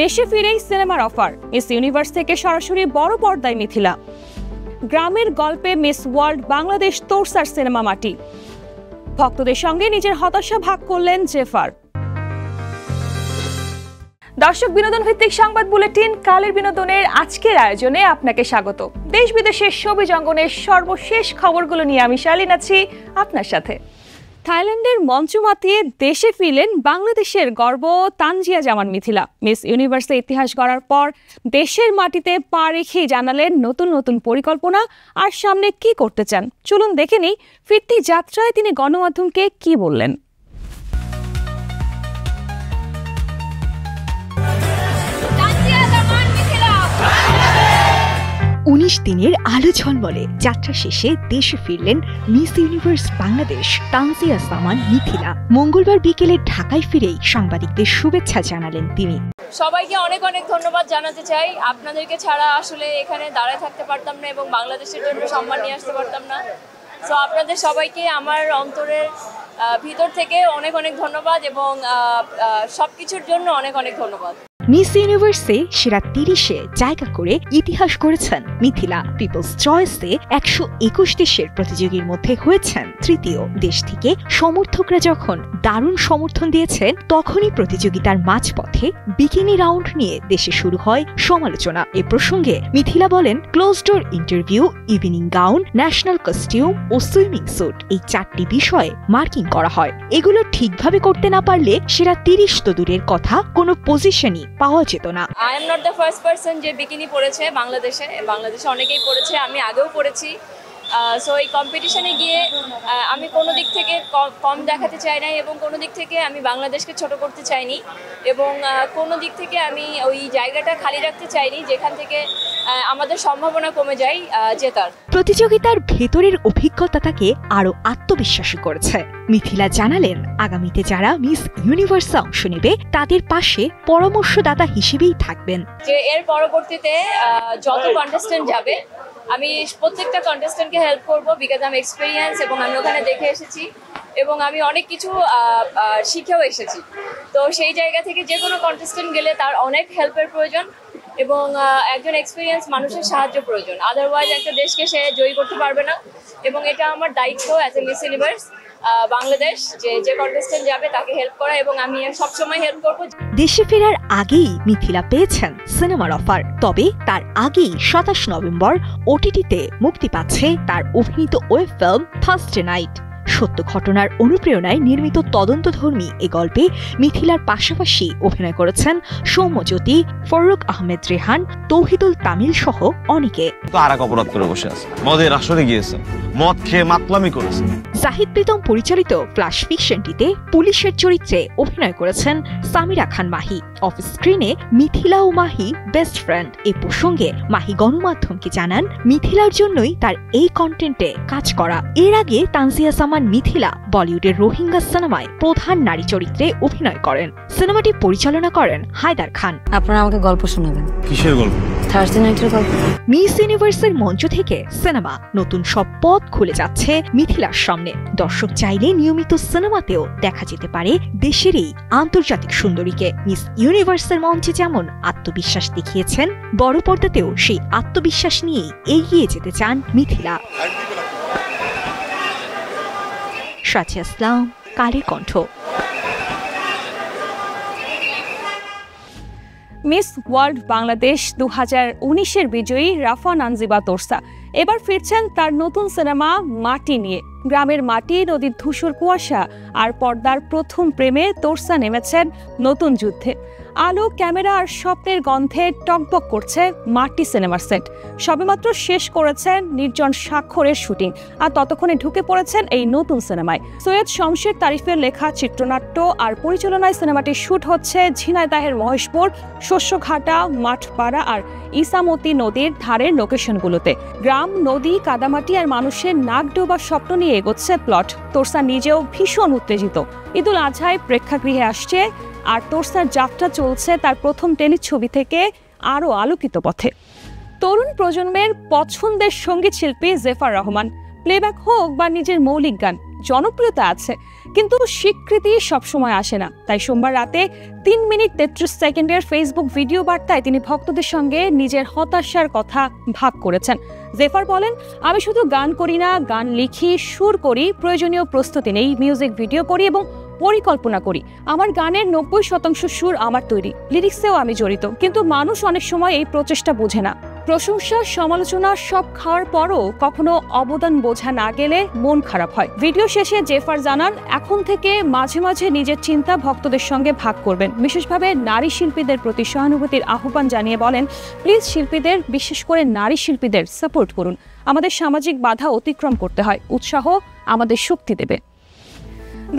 দেশে ফিরেই সিনেমার অফার, মিস ইউনিভার্স থেকে সরাসরি বড় পর্দায় মিথিলা। গ্রামের গল্পে মিস ওয়ার্ল্ড বাংলাদেশ তোরসার সিনেমা মাটি। ভক্তদের সঙ্গে নিজের হতাশা ভাগ করলেন জেফার। দর্শক, বিনোদন ভিত্তিক সংবাদ বুলেটিন কালের বিনোদনের আজকের আয়োজনে আপনাকে স্বাগত। দেশ বিদেশের শোবিজ অঙ্গনের সর্বশেষ খবরগুলো নিয়ে আমি শালীন আছি আপনার সাথে। থাইল্যান্ডের মঞ্চ মাতিয়ে দেশে ফিরলেন বাংলাদেশের গর্ব তানজিয়া জামান মিথিলা। মিস ইউনিভার্সে ইতিহাস গড়ার পর দেশের মাটিতে পা রেখেই জানালেন নতুন নতুন পরিকল্পনা আর সামনে কি করতে চান। চলুন দেখে নিই ফিরতি যাত্রায় তিনি গণমাধ্যমকে কি বললেন। 19 দিনের আলো ঝলমলে যাত্রা শেষে দেশে ফিরলেন মিস ইউনিভার্স বাংলাদেশ তানজিয়া জামান মিথিলা। মঙ্গলবার বিকেলে ঢাকায় ফিরেই সাংবাদিকদের শুভেচ্ছা জানালেন তিনি। সবাইকে অনেক অনেক ধন্যবাদ জানাতে চাই। আপনাদেরকে ছাড়া আসলে এখানে দাঁড়ায় থাকতে পারতাম না এবং বাংলাদেশের জন্য সম্মান নিয়ে আসতে পারতাম না। সো আপনাদের সবাইকে আমার অন্তরের ভিতর থেকে অনেক অনেক ধন্যবাদ এবং সবকিছুর জন্য অনেক অনেক ধন্যবাদ। মিস ইউনিভার্সে সেরা 30-এ জায়গা করে ইতিহাস করেছেন মিথিলা। পিপলস চয়েসে 121 দেশের প্রতিযোগীর মধ্যে হয়েছেন তৃতীয়। দেশ থেকে সমর্থকরা যখন দারুণ সমর্থন দিয়েছেন, তখনই প্রতিযোগিতার মাঝপথে বিকিনি রাউন্ড নিয়ে দেশে শুরু হয় সমালোচনা। এ প্রসঙ্গে মিথিলা বলেন, close door interview, evening gown, national costume ও সুইমিং স্যুট, এই 4টি বিষয়ে মার্কিং করা হয়। এগুলো ঠিকভাবে করতে না পারলে সেরা 30 তো দূরের কথা, কোনো পজিশনই পাওয়া যেত না। I am not the first person যে বিকিনি পরেছে বাংলাদেশে অনেকেই পরেছে, আমি আগেও পরেছি। সো এই কম্পিটিশনে গিয়ে আমি কোনো দিক থেকে কম দেখাতে চাই নাই এবং কোনো দিক থেকে আমি বাংলাদেশকে ছোট করতে চাইনি এবং কোনো দিক থেকে আমি ওই জায়গাটা খালি রাখতে চাইনি যেখান থেকে আমাদের সম্ভাবনা কমে যায় জেতার। প্রতিযোগিতার ভেতরের অভিজ্ঞতা তাকে আরো আত্মবিশ্বাসী করেছে। মিথিলা জানালেন, আগামীতে যারা মিস ইউনিভার্সে অংশ নেবে তাদের পাশে পরামর্শদাতা হিসেবেই থাকবেন। যে এর পরবর্তীতে যত কন্টেস্টেন্ট যাবে আমি প্রত্যেকটা কন্টেস্টেন্টকে হেল্প করবো, বিকজ আমি এক্সপিরিয়েন্স এবং আমি ওখানে দেখে এসেছি এবং আমি অনেক কিছু শিখেও এসেছি। তো সেই জায়গা থেকে যে কোনো কন্টেস্টেন্ট গেলে তার অনেক হেল্পের প্রয়োজন এবং একজন এক্সপিরিয়েন্স মানুষের সাহায্য প্রয়োজন। আদারওয়াইজ একটা দেশকে সে জয়ী করতে পারবে না এবং এটা আমার দায়িত্ব as a miss universe Bangladesh যে কন্টেস্টেন্ট যাবে তাকে হেল্প করা এবং আমি সবসময় হেল্প করবো। দেশে ফেরার আগেই মিথিলা পেয়েছেন সিনেমার অফার। তবে তার আগেই 27 নভেম্বর ওটিটিতে মুক্তি পাচ্ছে তার অভিনীত ওয়েব ফিল্ম থার্সডে নাইট। সত্য ঘটনার অনুপ্রেরণায় নির্মিত তদন্তধর্মী এ গল্পে মিথিলার পাশাপাশি অভিনয় করেছেন সৌম্যজ্যোতি, ফররুখ আহমেদ রেহান, তৌহিদুল তামিল সহ অনেকে। অপরাধ করে বসে আছে, মদের আসরে গিয়েছেন, মদ খেয়ে মাতলামি করেছেন। জাহিদ প্রীতম পরিচালিত ফ্ল্যাশ ফিকশনটিতে পুলিশের চরিত্রে অভিনয় করেছেন সামিরা খান মাহি। অফ স্ক্রিনে মিথিলা ও মাহি বেস্ট ফ্রেন্ড। এ প্রসঙ্গে মাহি গণমাধ্যমকে জানান, মিথিলার জন্যই তার এই কন্টেন্টে কাজ করা। এর আগে তানজিয়া জামান মিথিলা বলিউডের রোহিঙ্গা সিনেমায় প্রধান নারী চরিত্রে অভিনয় করেন। সিনেমাটি পরিচালনা করেন হায়দার খান। আপনারা আমাকে গল্প শোনাবেন। কিসের গল্প? থার্সডে নাইটের গল্প। মিস ইউনিভার্সের মঞ্চ থেকে সিনেমা, নতুন সব পথ খুলে যাচ্ছে মিথিলার সামনে। দর্শক চাইলে নিয়মিত সিনেমাতেও দেখা যেতে পারে দেশের এই আন্তর্জাতিক সুন্দরীকে। মিস ইউনিভার্সের মঞ্চে যেমন আত্মবিশ্বাস দেখিয়েছেন, বড় পর্দাতেও সেই আত্মবিশ্বাস নিয়েই এগিয়ে যেতে চান মিথিলা। সাথী আসলাম, কালের কণ্ঠ। মিস ওয়ার্ল্ড বাংলাদেশ 2019-এর বিজয়ী রাফা নানজিবা তোরসা এবার ফিরছেন তার নতুন সিনেমা মাটি নিয়ে। গ্রামের মাটি, নদীর ধূসর কুয়াশা আর পর্দার প্রথম প্রেমে তোরসা নেমেছেন নতুন যুদ্ধে। আলো, ক্যামেরা আর স্বপ্নের গন্ধে টকবক করছে মাটি সিনেমার সেট। সবেমাত্র শেষ করেছেন নির্জন স্বাক্ষরের শুটিং আর ততক্ষণে ঢুকে পড়েছেন এই নতুন সিনেমায়। সৈয়দ শমশের তারিফের লেখা চিত্রনাট্য আর পরিচালনায় সিনেমাটির শুট হচ্ছে ঝিনাইদহের মহেশপুর, শস্যঘাটা, মাঠপাড়া আর ইসামতি নদীর ধারের লোকেশনগুলোতে। গ্রাম, নদী, কাদামাটি আর মানুষের নাক ডোবার স্বপ্ন নিয়ে এগোচ্ছে প্লট। তোরসা নিজেও ভীষণ উত্তেজিত। ঈদুল আজহায় প্রেক্ষাগৃহে আসছে আর তোরসার যাত্রা চলছে তার প্রথম টেলিছবি থেকে আরও আলোকিত পথে। তরুণ প্রজন্মের পছন্দের সঙ্গীত শিল্পী জেফার রহমান। প্লেব্যাক হোক বা নিজের মৌলিক গান, জনপ্রিয়তা আছে, কিন্তু স্বীকৃতি সবসময় আসে না। তাই সোমবার রাতে 3 মিনিট 33 সেকেন্ডের ফেসবুক ভিডিও বার্তায় তিনি ভক্তদের সঙ্গে নিজের হতাশার কথা ভাগ করেছেন। জেফার বলেন, আমি শুধু গান করি না, গান লিখি, সুর করি, প্রয়োজনীয় প্রস্তুতি নেই, মিউজিক ভিডিও করি এবং পরিকল্পনা করি। আমার গানের 90% সুর আমার তৈরি, লিরিক্সেও আমি জড়িত, কিন্তু মানুষ অনেক সময় এই প্রচেষ্টা বোঝে না। প্রশংসা, সমালোচনা সব খাওয়ার পরও কখনো অবদান বোঝা না গেলে মন খারাপ হয়। ভিডিও শেষে জেফার জানান, এখন থেকে মাঝে মাঝে নিজের চিন্তা ভক্তদের সঙ্গে ভাগ করবেন। বিশেষভাবে নারী শিল্পীদের প্রতি সহানুভূতির আহ্বান জানিয়ে বলেন, প্লিজ শিল্পীদের, বিশেষ করে নারী শিল্পীদের সাপোর্ট করুন। আমাদের সামাজিক বাধা অতিক্রম করতে হয়, উৎসাহ আমাদের শক্তি দেবে।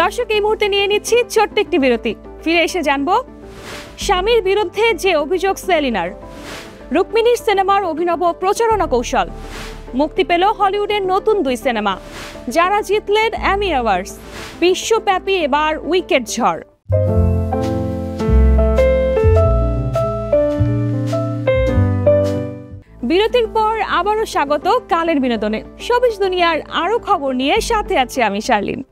দর্শক, এই মুহূর্তে নিয়ে নিচ্ছি ছোট্ট একটি বিরতি। ফিরে এসে জানবো স্বামীর বিরুদ্ধে যে অভিযোগ সেলিনার, রুক্মিণীর সিনেমার অভিনব প্রচারণা কৌশল, মুক্তি পেল হলিউডের নতুন 2 সিনেমা, যারা জিতলেন এমি অ্যাওয়ার্ডস, বিশ্বব্যাপী এবার উইকেট ঝড়। বিরতির পর আবারও স্বাগত কালের বিনোদনে। শোবিজ দুনিয়ার আরো খবর নিয়ে সাথে আছে আমি শার্লিন।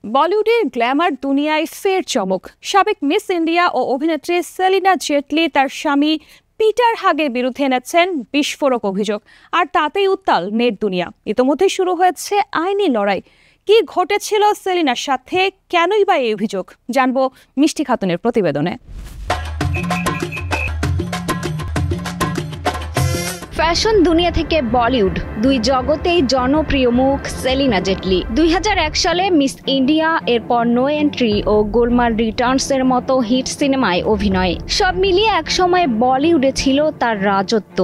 বলিউডের গ্ল্যামার দুনিয়ায় ফের চমক। সাবেক মিস ইন্ডিয়া ও অভিনেত্রী সেলিনা জেটলি তার স্বামী পিটার হাগের বিরুদ্ধে এনেছেন বিস্ফোরক অভিযোগ, আর তাতেই উত্তাল নেট দুনিয়া। ইতোমধ্যে শুরু হয়েছে আইনি লড়াই। কি ঘটেছিল সেলিনার সাথে, কেনই বা এই অভিযোগ, জানবো মিষ্টি খাতুনের প্রতিবেদনে। ফ্যাশন দুনিয়া থেকে বলিউড, 2 জগতেই জনপ্রিয় মুখ সেলিনা জেটলি। 2001 সালে মিস ইন্ডিয়া, এরপর নো এন্ট্রি ও গোলমাল রিটার্নস এর মতো হিট সিনেমায় অভিনয়। সব মিলিয়ে একসময় বলিউডে ছিল তার রাজত্ব।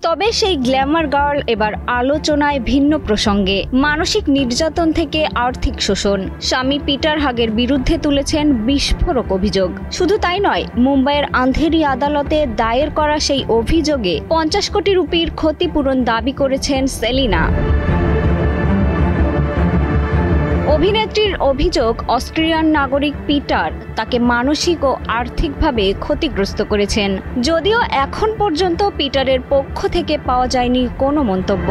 তবে সেই গ্ল্যামার গার্ল এবার আলোচনায় ভিন্ন প্রসঙ্গে। মানসিক নির্যাতন থেকে আর্থিক শোষণ, স্বামী পিটার হাগের বিরুদ্ধে তুলেছেন বিস্ফোরক অভিযোগ। শুধু তাই নয়, মুম্বাইয়ের আন্ধেরি আদালতে দায়ের করা সেই অভিযোগে 50 কোটি রুপির ক্ষতিপূরণ দাবি করেছেন সেলিনা। অভিনেত্রীর অভিযোগ, অস্ট্রিয়ান নাগরিক পিটার তাকে মানসিক ও আর্থিকভাবে ক্ষতিগ্রস্ত করেছেন। যদিও এখন পর্যন্ত পিটারের পক্ষ থেকে পাওয়া যায়নি কোনো মন্তব্য।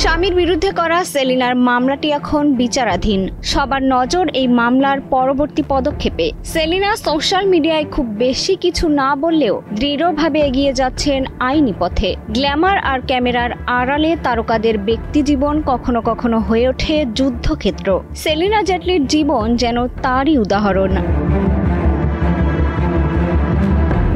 স্বামীর বিরুদ্ধে করা সেলিনার মামলাটি এখন বিচারাধীন। সবার নজর এই মামলার পরবর্তী পদক্ষেপে। সেলিনা সোশ্যাল মিডিয়ায় খুব বেশি কিছু না বললেও দৃঢ়ভাবে এগিয়ে যাচ্ছেন আইনি পথে। গ্ল্যামার আর ক্যামেরার আড়ালে তারকাদের ব্যক্তিজীবন কখনো কখনো হয়ে ওঠে যুদ্ধক্ষেত্র। সেলিনা জেটলির জীবন যেন তারই উদাহরণ।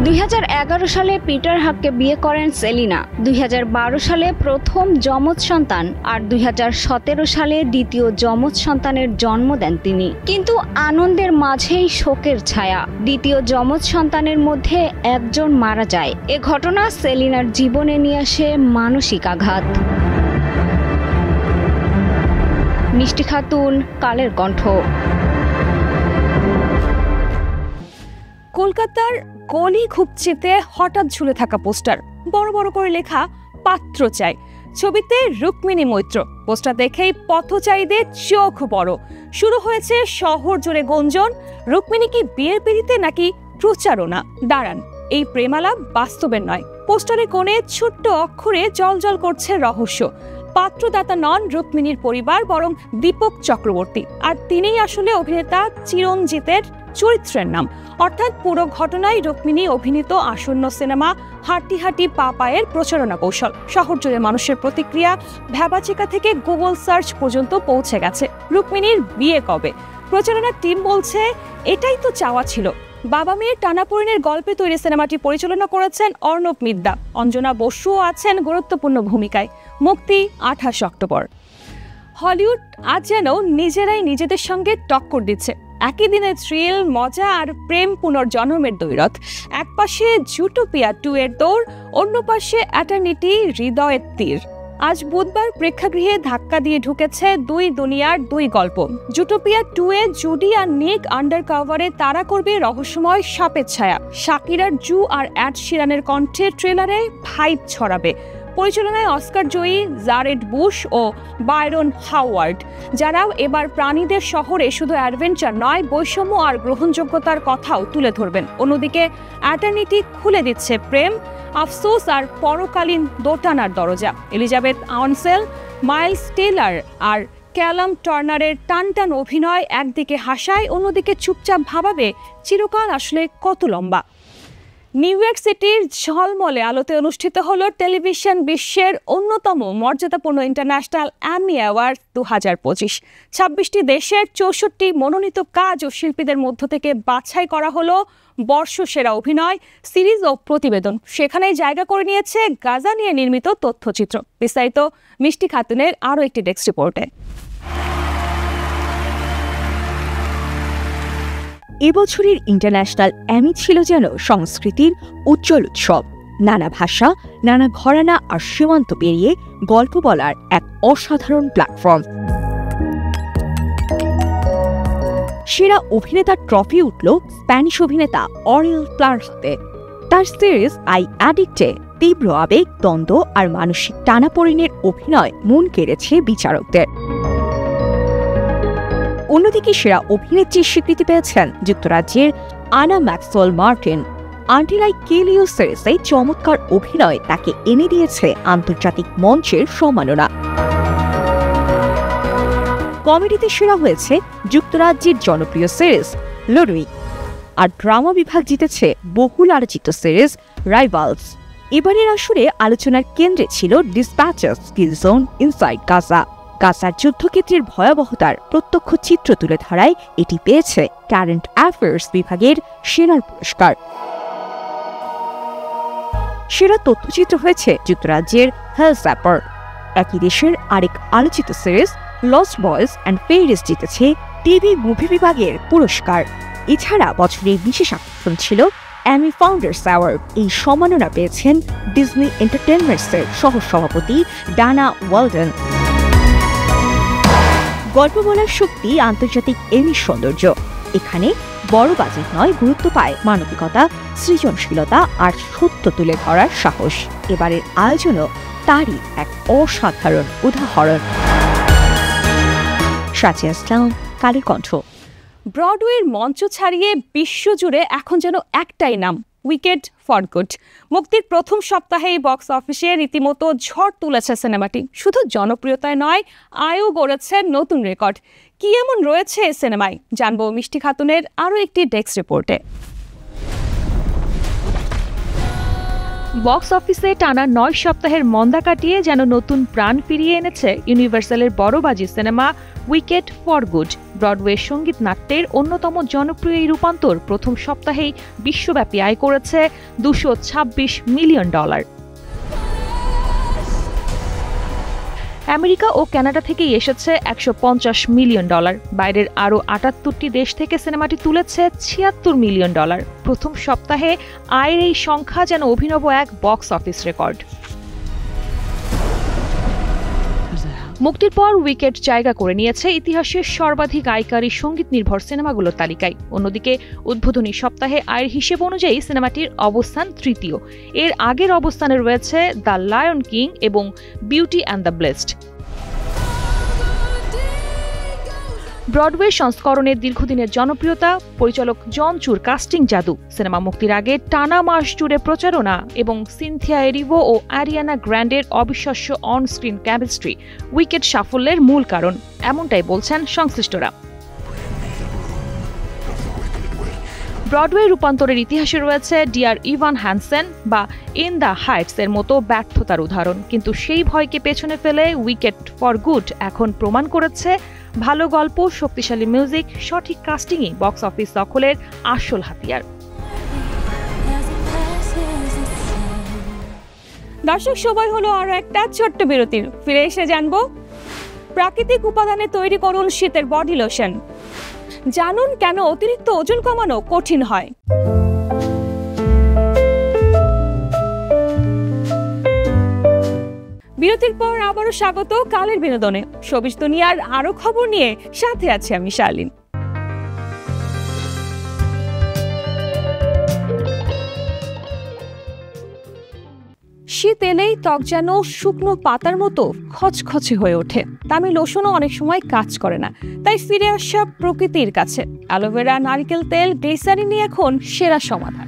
2011 সালে পিটার হাগকে বিয়ে করেন সেলিনা। 2012 সালে প্রথম যমজ সন্তান আর 2017 সালে দ্বিতীয় যমজ সন্তানের জন্ম দেন তিনি। কিন্তু আনন্দের মাঝেই শোকের ছায়া। দ্বিতীয় যমজ সন্তানের মধ্যে একজন মারা যায়। এ ঘটনা সেলিনার জীবনে নিয়ে আসে মানসিক আঘাত। মিষ্টি খাতুন, কালের কণ্ঠ। কলকাতার গলি খুপচিতে হঠাৎ ঝুলে থাকা পোস্টার, বড় বড় করে লেখা পাত্র চাই। ছবিতে রুক্মিণী মৈত্র। পোস্টার দেখেই পথচারীদের চোখ বড়। শুরু হয়েছে শহর জুড়ে গুঞ্জন, রুক্মিণী কি বিয়ের পিড়িতে নাকি প্রচারণা? দাঁড়ান, এই প্রেমালাপ বাস্তবের নয়। পোস্টারে কোণে ছোট্ট অক্ষরে জলজল করছে রহস্য। পাত্রদাতা নন রুক্মিণীর পরিবার, বরং দীপক চক্রবর্তী। আর তিনিই আসলে অভিনেতা চিরঞ্জিতের চরিত্রের নাম। অর্থাৎ পুরো ঘটনায় রুক্মিণী অভিনীত আসন্ন সিনেমা হাঁটি হাঁটি পা পায়ের প্রচারণা কৌশল। শহর জুড়ে মানুষের প্রতিক্রিয়া ভ্যাবাচিকা থেকে গুগল সার্চ পর্যন্ত পৌঁছে গেছে। রুক্মিণীর বিয়ে কবে? প্রচারণার টিম বলছে এটাই তো চাওয়া ছিল। বাবা মেয়ের টানাপোড়েনের গল্পে তৈরি সিনেমাটি পরিচালনা করেছেন অর্ণব মিদ্যা। অঞ্জনা বসুও আছেন গুরুত্বপূর্ণ ভূমিকায়। মুক্তি 28 অক্টোবর। হলিউড আজ যেন নিজেরাই নিজেদের সঙ্গে টক্কর দিচ্ছে। একই দিনে থ্রিল, মজা আর প্রেম পুনর্জন্মের দৈরথ। এক পাশে জুটোপিয়া 2 এর দৌড়, অন্য পাশে অ্যাটার্নিটি হৃদয়ের তীর। আজ বুধবার প্রেক্ষাগৃহে ধাক্কা দিয়ে ঢুকেছে 2 দুনিয়ার 2 গল্প। জুটোপিয়া 2 এ জুডি আর নিক আন্ডার কভারে তাড়া করবে রহস্যময় সাপের ছায়া। শাকিরার জু আর অ্যাড শিরানের কণ্ঠে ট্রেলারে ভাইব ছড়াবে। পরিচালনায় অস্কার জয়ী জারেড বুশ ও বায়রন হাওয়ার্ড, যারা এবার প্রাণীদের শহরে শুধু অ্যাডভেঞ্চার নয়, বৈষম্য আর গ্রহণযোগ্যতার কথাও তুলে ধরবেন। অন্যদিকে অ্যাটার্নিটি খুলে দিচ্ছে প্রেম, আফসোস আর পরকালীন দোটানার দরজা। এলিজাবেথ আনসেল, মাইলস টেইলর আর ক্যালাম টার্নারের টানটান অভিনয় একদিকে হাসায়, অন্যদিকে চুপচাপ ভাবাবে চিরকাল আসলে কত লম্বা। নিউ ইয়র্ক সিটির ঝলমলে আলোতে অনুষ্ঠিত হলো টেলিভিশন বিশ্বের অন্যতম মর্যাদাপূর্ণ ইন্টারন্যাশনাল অ্যামি অ্যাওয়ার্ড 2025। 26টি দেশের 64 মনোনীত কাজ ও শিল্পীদের মধ্য থেকে বাছাই করা হলো বর্ষসেরা অভিনয়, সিরিজ ও প্রতিবেদন। সেখানেই জায়গা করে নিয়েছে গাজা নিয়ে নির্মিত তথ্যচিত্র। বিস্তারিত মিষ্টি খাতুনের আরও একটি ডেস্ক রিপোর্টে। এবছরের ইন্টারন্যাশনাল অ্যামি ছিল যেন সংস্কৃতির উজ্জ্বল উৎসব। নানা ভাষা, নানা ঘরানা আর সীমান্ত পেরিয়ে গল্প বলার এক অসাধারণ প্ল্যাটফর্ম। সেরা অভিনেতার ট্রফি উঠল স্প্যানিশ অভিনেতা অরিয়েল প্লার হাতে। তার সিরিজ আই অ্যাডিক্টে তীব্র আবেগ, দ্বন্দ্ব আর মানসিক টানাপোড়েনের অভিনয় মন কেড়েছে বিচারকদের। অন্যদিকে সেরা অভিনেত্রীর স্বীকৃতি পেয়েছেন যুক্তরাজ্যের Anna Maxwell Martin. Until I kill you সিরিজে চমৎকার অভিনয় তাকে এনে দিয়েছে আন্তর্জাতিক মঞ্চের সম্মাননা। কমেডিতে সেরা হয়েছে যুক্তরাজ্যের জনপ্রিয় সিরিজ লুডুইক, আর ড্রামা বিভাগ জিতেছে বহুল আলোচিত সিরিজ রাইভালস। এবারের আসরে আলোচনার কেন্দ্রে ছিল ডিসপ্যাচেস, কিলজোন, ইনসাইড গাজা। গাজার যুদ্ধক্ষেত্রের ভয়াবহতার প্রত্যক্ষ চিত্র তুলে ধরায় এটি পেয়েছে কারেন্ট অ্যাফেয়ার্স বিভাগের সেরার পুরস্কার। সেরা তথ্যচিত্র হয়েছে যুক্তরাজ্যের হেলস্যাপার। একই দেশের আরেক আলোচিত সিরিজ লস্ট বয়েজ অ্যান্ড ফেয়ারিস জিতেছে টিভি মুভি বিভাগের পুরস্কার। এছাড়া বছরের বিশেষ আকর্ষণ ছিল অ্যামি ফাউন্ডার্স অ্যাওয়ার্ড। এই সম্মাননা পেয়েছেন ডিজনি এন্টারটেইনমেন্টসের সহ সভাপতি ডানা ওয়ালডেন। গল্প বলার শক্তি আন্তর্জাতিক এমি সৌন্দর্য। এখানে বড় বাজেট নয়, গুরুত্ব পায় মানবিকতা, সৃজনশীলতা আর সত্য তুলে ধরার সাহস। এবারের আয়োজনও তারই এক অসাধারণ উদাহরণ। সাজিয়া ইসলাম, কালের কণ্ঠ। ব্রডওয়ের মঞ্চ ছাড়িয়ে বিশ্বজুড়ে এখন যেন একটাই নাম, উইকেড ফর গুড। মুক্তির প্রথম সপ্তাহেই বক্স অফিসে রীতিমতো ঝড় তুলেছে সিনেমাটি। শুধু জনপ্রিয়তায় নয়, আয়ও গড়েছে নতুন রেকর্ড। কি এমন রয়েছে এই সিনেমায়, জানবো মিষ্টি খাতুনের আরও একটি ডেস্ক রিপোর্টে। বক্স অফিসে টানা 9 সপ্তাহের মন্দা কাটিয়ে যেন নতুন প্রাণ ফিরিয়ে এনেছে ইউনিভার্সালের বড়বাজি cinema Wicked for Good. Broadway সঙ্গীত নাট্যের অন্যতম জনপ্রিয় এই রূপান্তর প্রথম সপ্তাহেই বিশ্বব্যাপী আয় করেছে $226 মিলিয়ন। আমেরিকা ও কানাডা থেকেই এসেছে $150 মিলিয়ন। বাইরের আরও 78টি দেশ থেকে সিনেমাটি তুলেছে $76 মিলিয়ন। প্রথম সপ্তাহে আয়ের এই সংখ্যা যেন অভিনব এক বক্স অফিস রেকর্ড। মুক্তির পর উইকেড জায়গা করে নিয়েছে ইতিহাসের সর্বাধিক আয়কারী সঙ্গীত নির্ভর সিনেমাগুলোর তালিকায়। অন্যদিকে উদ্বোধনী সপ্তাহে আয়ের হিসেব অনুযায়ী সিনেমাটির অবস্থান তৃতীয়। এর আগের অবস্থানে রয়েছে দ্য লায়ন কিং এবং beauty and the blessed. Broadway সংস্করণের দীর্ঘদিনের জনপ্রিয়তা, পরিচালক জন চুর কাস্টিং জাদু, সিনেমা মুক্তির আগে টানা মাস জুড়ে প্রচারণা এবং সিনথিয়া এরিভো ও আরিয়ানা গ্র্যান্ডের অবিশ্বাস্য অন স্ক্রিন কেমিস্ট্রি উইকেড সাফল্যের মূল কারণ, এমনটাই বলছেন সংশ্লিষ্টরা। ব্রডওয়ে রূপান্তরের ইতিহাসে রয়েছে ডিয়ার ইভান হ্যানসেন বা ইন দ্য হাইটস এর মতো ব্যর্থতার উদাহরণ, কিন্তু সেই ভয়কে পেছনে ফেলে উইকেড ফর গুড এখন প্রমাণ করেছে ভালো গল্প, শক্তিশালী মিউজিক, সঠিক কাস্টিংই বক্স অফিস দখলের আসল হাতিয়ার। দর্শক, সময় হলো আরো একটা ছোট্ট বিরতির। ফিরে এসে জানবো প্রাকৃতিক উপাদানে তৈরি করুন শীতের বডি লোশন। জানুন কেন অতিরিক্ত ওজন কমানো কঠিন হয়। বিরতির পর আবারও স্বাগত কালের বিনোদনে। শোবিজ দুনিয়ার আরো খবর নিয়ে সাথে আছি আমি শার্লিন। বেশি তেলেই ত্বক যেন শুকনো পাতার মতো খচখচে হয়ে ওঠে। দামি লোশনও অনেক সময় কাজ করে না, তাই ফিরে আসা প্রকৃতির কাছে অ্যালোভেরা, নারকেল তেল, গ্লিসারিনই এখন সেরা সমাধান।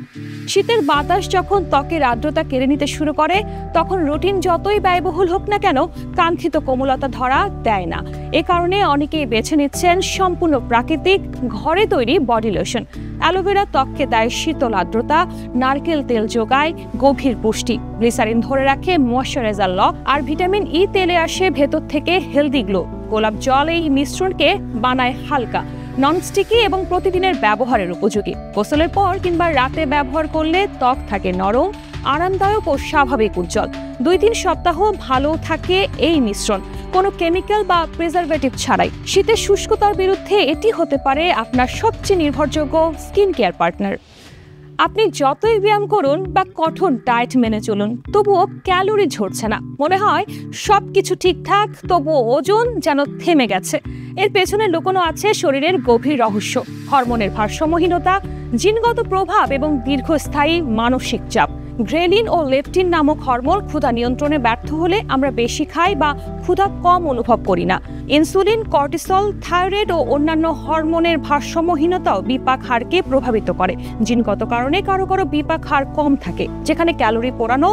শীতের বাতাস যখন ত্বকের আর্দ্রতা কেড়ে নিতে শুরু করে, তখন রুটিন যতই ব্যয়বহুল হোক না কেন কাঙ্ক্ষিত কোমলতা ধরা দেয় না। এ কারণে অনেকেই বেছে নিচ্ছেন সম্পূর্ণ প্রাকৃতিক ঘরে তৈরি বডি লোশন। অ্যালোভেরা ত্বককে দেয় শীতল আর্দ্রতা, নারকেল তেল যোগায় গভীর পুষ্টি, গ্লিসারিন ধরে রাখে ময়শ্চারাইজার লক, আর ভিটামিন ই তেলে আসে ভেতর থেকে হেলদি গ্লো। গোলাপ জল এই মিশ্রণকে বানায় হালকা, ননস্টিকি এবং প্রতিদিনের ব্যবহারের উপযোগী। গোসলের পর কিংবা রাতে ব্যবহার করলে ত্বক থাকে নরম, আরামদায়ক ও স্বাভাবিক উজ্জ্বল। 2-3 সপ্তাহ ভালো থাকে এই মিশ্রণ, কোনো কেমিক্যাল বা প্রিজারভেটিভ ছাড়াই। শীতের শুষ্কতার বিরুদ্ধে এটি হতে পারে আপনার সবচেয়ে নির্ভরযোগ্য স্কিন কেয়ার পার্টনার। আপনি যতই ব্যায়াম করুন বা কঠোর ডায়েট মেনে চলুন, তবুও ক্যালোরি ঝরছে না, মনে হয় সবকিছু ঠিকঠাক, তবুও ওজন যেন থেমে গেছে। এর পেছনে লুকোনো আছে শরীরের গভীর রহস্য, হরমোনের ভারসাম্যহীনতা, জিনগত প্রভাব এবং দীর্ঘস্থায়ী মানসিক চাপ। গ্রেলিন ও লেপটিন নামক হরমোন ক্ষুধা নিয়ন্ত্রণে ব্যর্থ হলে আমরা বেশি খাই বা ক্ষুধা কম অনুভব করি না। ইনসুলিন, কর্টিসল, থাইরয়েড ও অন্যান্য হরমোনের ভারসাম্যহীনতাও বিপাক হারকে প্রভাবিত করে। জিনগত কারণে কারো কারো বিপাক হার কম থাকে, যেখানে ক্যালোরি পোড়ানো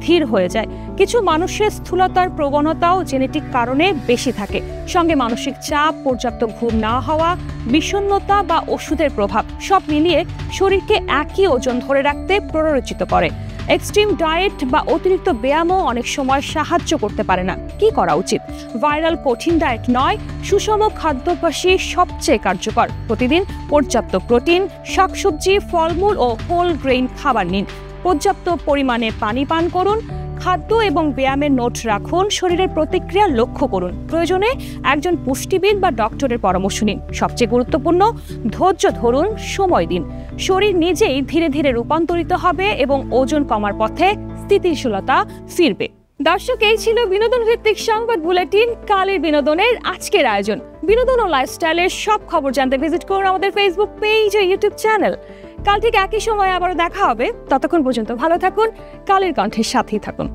ধীর হয়ে যায়। কিছু মানুষের স্থূলতার প্রবণতাও জেনেটিক কারণে বেশি থাকে, সঙ্গে মানসিক চাপ, পর্যাপ্ত ঘুম না হওয়া, বিষণ্ণতা বা ওষুধের প্রভাব সব মিলিয়ে শরীরকে একই ওজন ধরে রাখতে প্ররোচিত করে। এক্সট্রিম ডায়েট বা অতিরিক্ত ব্যায়ামও অনেক সময় সাহায্য করতে পারে না। কি করা উচিত? ভাইরাল কঠিন ডায়েট নয়, সুষম খাদ্যাভ্যাসই সবচেয়ে কার্যকর। প্রতিদিন পর্যাপ্ত প্রোটিন, শাকসবজি, ফলমূল ও হোল গ্রেইন খাবার নিন। পর্যাপ্ত পরিমাণে পানি পান করুন। খাদ্য এবং ব্যায়ামের নোট রাখুন। শরীরের প্রতিক্রিয়া লক্ষ্য করুন। প্রয়োজনে একজন পুষ্টিবিদ বা ডক্টরের পরামর্শ নিন। সবচেয়ে গুরুত্বপূর্ণ, ধৈর্য ধরুন, সময় দিন। শরীর নিজেই ধীরে ধীরে রূপান্তরিত হবে এবং ওজন কমার পথে স্থিতিশীলতা ফিরবে। দর্শক, এই ছিল বিনোদন ভিত্তিক সংবাদ বুলেটিন কালের বিনোদনের আজকের আয়োজন। বিনোদন ও লাইফস্টাইলের সব খবর জানতে ভিজিট করুন আমাদের ফেসবুক পেজ ও ইউটিউব চ্যানেল। কাল ঠিক একই সময় আবারও দেখা হবে। ততক্ষণ পর্যন্ত ভালো থাকুন, কালের কণ্ঠের সাথেই থাকুন।